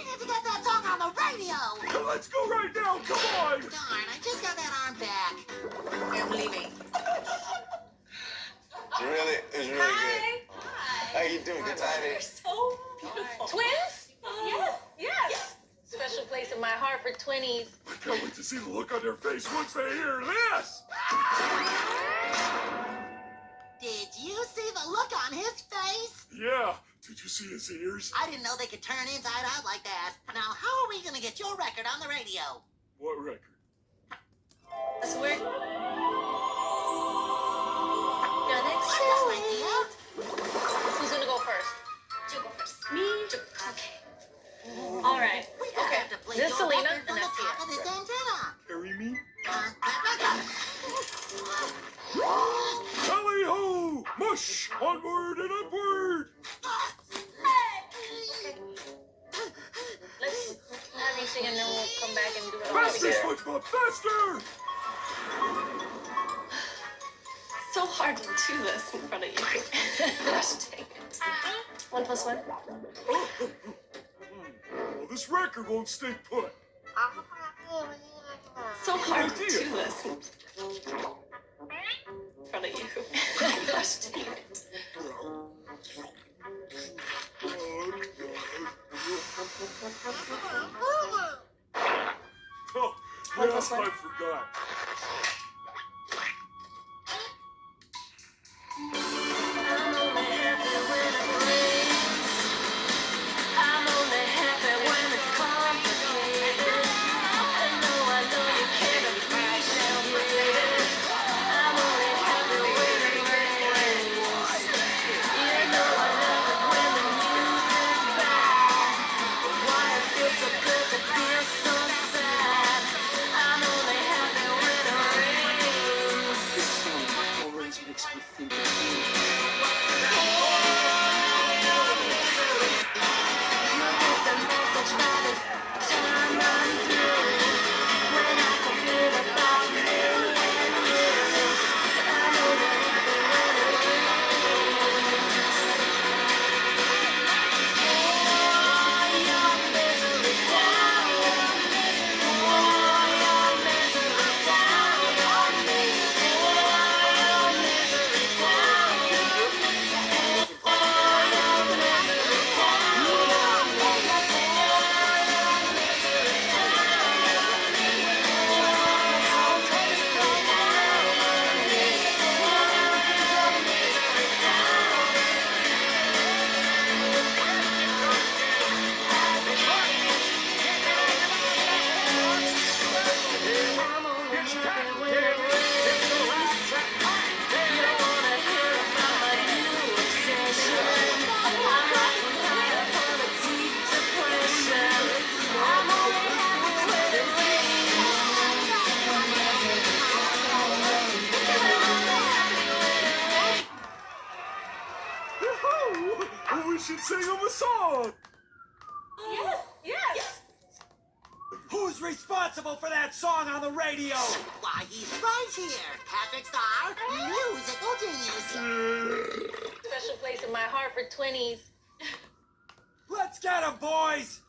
need to get that song on the radio. Let's go right now. Come on. Darn, I just got that arm back. I'm leaving. It's really good. How you doing? Good time. You're so beautiful. Twins? Yes. Special place in my heart for twinnies. I can't wait to see the look on their face once they hear this. Did you see the look on his face? Yeah. Did you see his ears? I didn't know they could turn inside out like that. Now, how are we going to get your record on the radio? What record? That's weird. That's an idea. Who's gonna go first? You go first. Me? Okay. All right. We gotta Okay. have to play This is your Selena, record from and the that's top of you. this antenna. Carry me? Uh, Tally-ho! Mush! Onward and upward! Let's have you sing and then we'll come back and do it all Faster, together. SpongeBob! Faster! So hard to do this in front of you. Gosh, dang it. 1 + 1. Well, this record won't stay put. So hard to idea. do this in front of you. Gosh, dang it. Oh, 1 yeah, + 1. I forgot. Well, we should sing him a song. Yes. Who's responsible for that song on the radio? Why, he's right here. Patrick Star, musical genius. Special place in my heart for twinnies. Let's get 'em, boys!